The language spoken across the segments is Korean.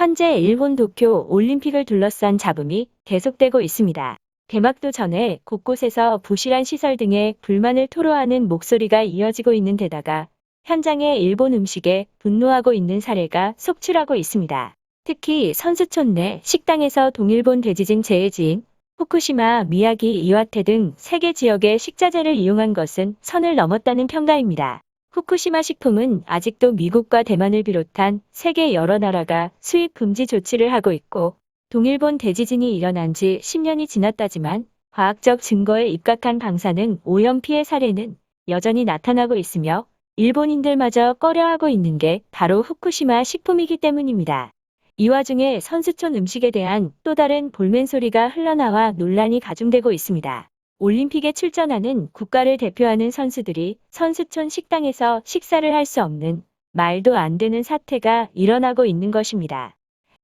현재 일본 도쿄 올림픽을 둘러싼 잡음이 계속되고 있습니다. 개막도 전에 곳곳에서 부실한 시설 등의 불만을 토로하는 목소리가 이어지고 있는 데다가 현장의 일본 음식에 분노하고 있는 사례가 속출하고 있습니다. 특히 선수촌 내 식당에서 동일본 대지진 재해지인 후쿠시마, 미야기, 이와테 등 3개 지역의 식자재를 이용한 것은 선을 넘었다는 평가입니다. 후쿠시마 식품은 아직도 미국과 대만을 비롯한 세계 여러 나라가 수입 금지 조치를 하고 있고 동일본 대지진이 일어난 지 10년이 지났다지만 과학적 증거에 입각한 방사능 오염 피해 사례는 여전히 나타나고 있으며 일본인들마저 꺼려하고 있는 게 바로 후쿠시마 식품이기 때문입니다. 이 와중에 선수촌 음식에 대한 또 다른 볼멘소리가 흘러나와 논란이 가중되고 있습니다. 올림픽에 출전하는 국가를 대표하는 선수들이 선수촌 식당에서 식사를 할 수 없는 말도 안 되는 사태가 일어나고 있는 것입니다.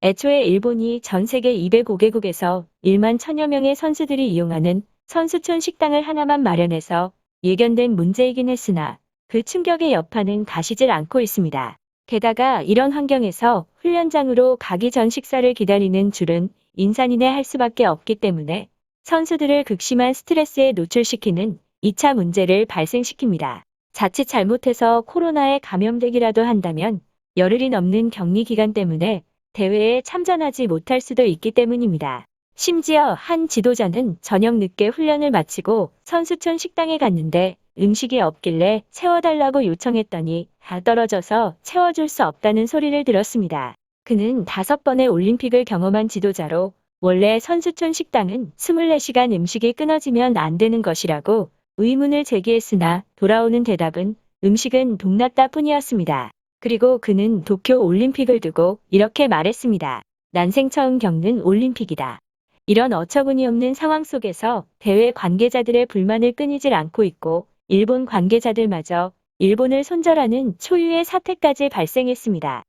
애초에 일본이 전 세계 205개국에서 1만 1000여 명의 선수들이 이용하는 선수촌 식당을 하나만 마련해서 예견된 문제이긴 했으나 그 충격의 여파는 가시질 않고 있습니다. 게다가 이런 환경에서 훈련장으로 가기 전 식사를 기다리는 줄은 인산인해 할 수밖에 없기 때문에 선수들을 극심한 스트레스에 노출시키는 2차 문제를 발생시킵니다. 자칫 잘못해서 코로나에 감염되기라도 한다면 열흘이 넘는 격리 기간 때문에 대회에 참전하지 못할 수도 있기 때문입니다. 심지어 한 지도자는 저녁 늦게 훈련을 마치고 선수촌 식당에 갔는데 음식이 없길래 채워달라고 요청했더니 다 떨어져서 채워줄 수 없다는 소리를 들었습니다. 그는 5번의 올림픽을 경험한 지도자로 원래 선수촌 식당은 24시간 음식이 끊어지면 안 되는 것이라고 의문을 제기했으나 돌아오는 대답은 음식은 동났다 뿐이었습니다. 그리고 그는 도쿄 올림픽을 두고 이렇게 말했습니다. 난생 처음 겪는 올림픽이다. 이런 어처구니없는 상황 속에서 대회 관계자들의 불만을 끊이질 않고 있고 일본 관계자들마저 일본을 손절하는 초유의 사태까지 발생했습니다.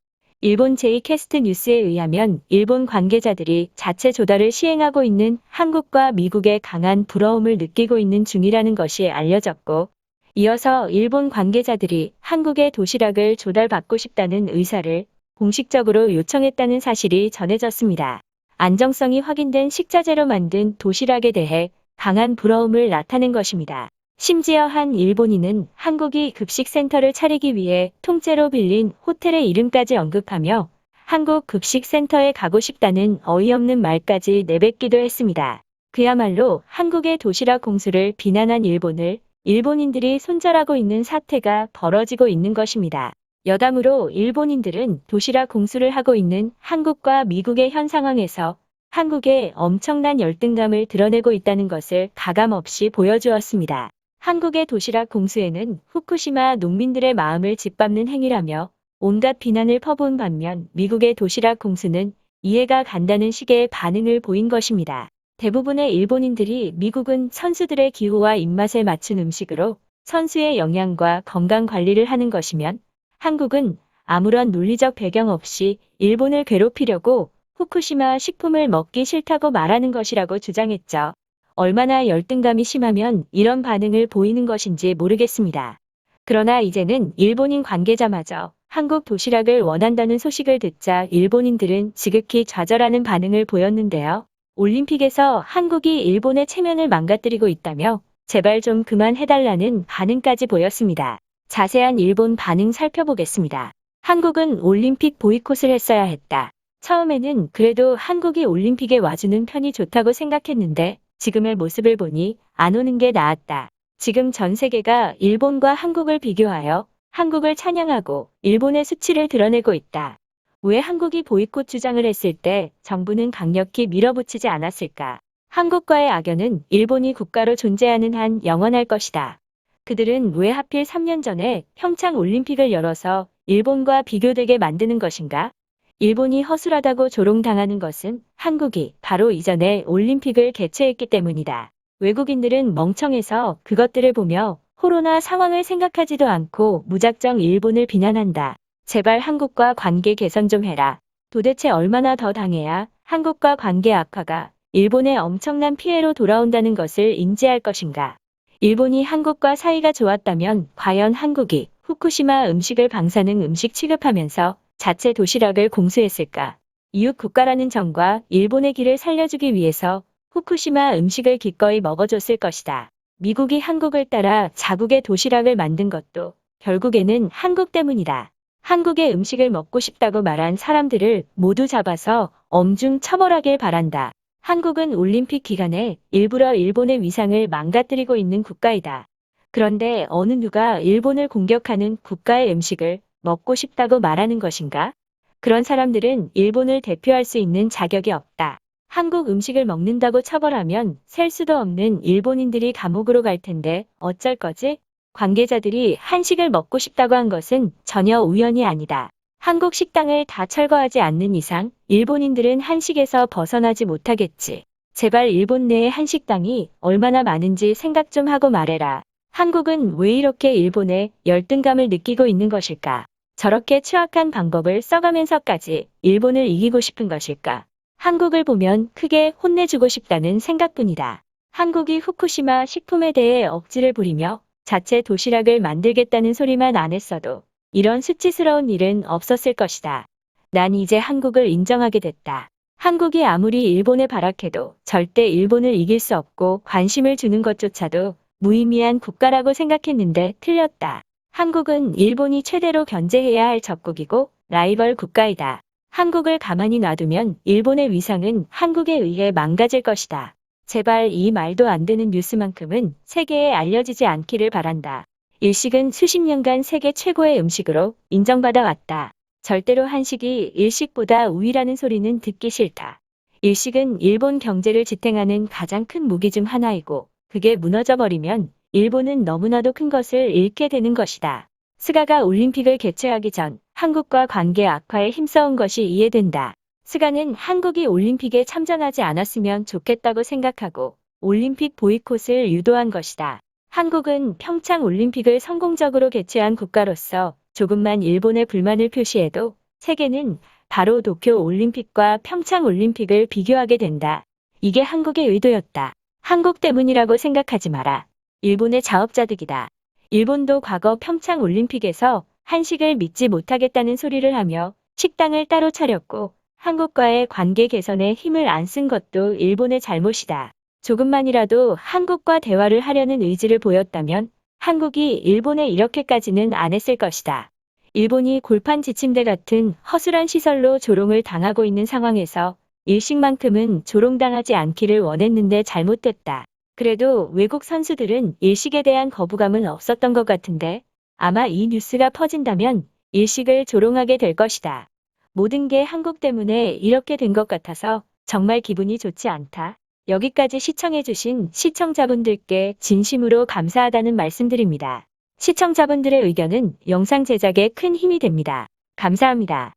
일본 제2캐스트 뉴스에 의하면 일본 관계자들이 자체 조달을 시행하고 있는 한국과 미국의 강한 부러움을 느끼고 있는 중이라는 것이 알려졌고 이어서 일본 관계자들이 한국의 도시락을 조달받고 싶다는 의사를 공식적으로 요청했다는 사실이 전해졌습니다. 안정성이 확인된 식자재로 만든 도시락에 대해 강한 부러움을 나타낸 것입니다. 심지어 한 일본인은 한국이 급식센터를 차리기 위해 통째로 빌린 호텔의 이름까지 언급하며 한국 급식센터에 가고 싶다는 어이없는 말까지 내뱉기도 했습니다. 그야말로 한국의 도시락 공수를 비난한 일본을 일본인들이 손절하고 있는 사태가 벌어지고 있는 것입니다. 여담으로 일본인들은 도시락 공수를 하고 있는 한국과 미국의 현 상황에서 한국의 엄청난 열등감을 드러내고 있다는 것을 가감없이 보여주었습니다. 한국의 도시락 공수에는 후쿠시마 농민들의 마음을 짓밟는 행위라며 온갖 비난을 퍼부은 반면 미국의 도시락 공수는 이해가 간다는 식의 반응을 보인 것입니다. 대부분의 일본인들이 미국은 선수들의 기호와 입맛에 맞춘 음식으로 선수의 영양과 건강 관리를 하는 것이면 한국은 아무런 논리적 배경 없이 일본을 괴롭히려고 후쿠시마 식품을 먹기 싫다고 말하는 것이라고 주장했죠. 얼마나 열등감이 심하면 이런 반응을 보이는 것인지 모르겠습니다. 그러나 이제는 일본인 관계자마저 한국 도시락을 원한다는 소식을 듣자 일본인들은 지극히 좌절하는 반응을 보였는데요. 올림픽에서 한국이 일본의 체면을 망가뜨리고 있다며 제발 좀 그만해달라는 반응까지 보였습니다. 자세한 일본 반응 살펴보겠습니다. 한국은 올림픽 보이콧을 했어야 했다. 처음에는 그래도 한국이 올림픽에 와주는 편이 좋다고 생각했는데 지금의 모습을 보니 안 오는 게 나았다. 지금 전 세계가 일본과 한국을 비교하여 한국을 찬양하고 일본의 수치를 드러내고 있다. 왜 한국이 보이콧 주장을 했을 때 정부는 강력히 밀어붙이지 않았을까? 한국과의 악연은 일본이 국가로 존재하는 한 영원할 것이다. 그들은 왜 하필 3년 전에 평창 올림픽을 열어서 일본과 비교되게 만드는 것인가? 일본이 허술하다고 조롱당하는 것은 한국이 바로 이전에 올림픽을 개최했기 때문이다. 외국인들은 멍청해서 그것들을 보며 코로나 상황을 생각하지도 않고 무작정 일본을 비난한다. 제발 한국과 관계 개선 좀 해라. 도대체 얼마나 더 당해야 한국과 관계 악화가 일본의 엄청난 피해로 돌아온다는 것을 인지할 것인가. 일본이 한국과 사이가 좋았다면 과연 한국이 후쿠시마 음식을 방사능 음식 취급하면서 자체 도시락을 공수했을까? 이웃 국가라는 정과 일본의 길을 살려주기 위해서 후쿠시마 음식을 기꺼이 먹어줬을 것이다. 미국이 한국을 따라 자국의 도시락을 만든 것도 결국에는 한국 때문이다. 한국의 음식을 먹고 싶다고 말한 사람들을 모두 잡아서 엄중 처벌하길 바란다. 한국은 올림픽 기간에 일부러 일본의 위상을 망가뜨리고 있는 국가이다. 그런데 어느 누가 일본을 공격하는 국가의 음식을 먹고 싶다고 말하는 것인가? 그런 사람들은 일본을 대표할 수 있는 자격이 없다. 한국 음식을 먹는다고 처벌하면 셀 수도 없는 일본인들이 감옥으로 갈 텐데 어쩔 거지? 관계자들이 한식을 먹고 싶다고 한 것은 전혀 우연이 아니다. 한국 식당을 다 철거하지 않는 이상 일본인들은 한식에서 벗어나지 못하겠지. 제발 일본 내의 한식당이 얼마나 많은지 생각 좀 하고 말해라. 한국은 왜 이렇게 일본에 열등감을 느끼고 있는 것일까? 저렇게 추악한 방법을 써가면서까지 일본을 이기고 싶은 것일까? 한국을 보면 크게 혼내주고 싶다는 생각뿐이다. 한국이 후쿠시마 식품에 대해 억지를 부리며 자체 도시락을 만들겠다는 소리만 안 했어도 이런 수치스러운 일은 없었을 것이다. 난 이제 한국을 인정하게 됐다. 한국이 아무리 일본에 발악해도 절대 일본을 이길 수 없고 관심을 주는 것조차도 무의미한 국가라고 생각했는데 틀렸다. 한국은 일본이 최대로 견제해야 할 적국이고 라이벌 국가이다. 한국을 가만히 놔두면 일본의 위상은 한국에 의해 망가질 것이다. 제발 이 말도 안 되는 뉴스만큼은 세계에 알려지지 않기를 바란다. 일식은 수십 년간 세계 최고의 음식으로 인정받아 왔다. 절대로 한식이 일식보다 우위라는 소리는 듣기 싫다. 일식은 일본 경제를 지탱하는 가장 큰 무기 중 하나이고 그게 무너져 버리면 일본은 너무나도 큰 것을 잃게 되는 것이다. 스가가 올림픽을 개최하기 전 한국과 관계 악화에 힘써온 것이 이해된다. 스가는 한국이 올림픽에 참전하지 않았으면 좋겠다고 생각하고 올림픽 보이콧을 유도한 것이다. 한국은 평창 올림픽을 성공적으로 개최한 국가로서 조금만 일본에 불만을 표시해도 세계는 바로 도쿄 올림픽과 평창 올림픽을 비교하게 된다. 이게 한국의 의도였다. 한국 때문이라고 생각하지 마라. 일본의 자업자득이다. 일본도 과거 평창 올림픽에서 한식을 믿지 못하겠다는 소리를 하며 식당을 따로 차렸고 한국과의 관계 개선에 힘을 안 쓴 것도 일본의 잘못이다. 조금만이라도 한국과 대화를 하려는 의지를 보였다면 한국이 일본에 이렇게까지는 안 했을 것이다. 일본이 골판 지침대 같은 허술한 시설로 조롱을 당하고 있는 상황에서 일식만큼은 조롱당하지 않기를 원했는데 잘못됐다. 그래도 외국 선수들은 일식에 대한 거부감은 없었던 것 같은데 아마 이 뉴스가 퍼진다면 일식을 조롱하게 될 것이다. 모든 게 한국 때문에 이렇게 된 것 같아서 정말 기분이 좋지 않다. 여기까지 시청해주신 시청자분들께 진심으로 감사하다는 말씀드립니다. 시청자분들의 의견은 영상 제작에 큰 힘이 됩니다. 감사합니다.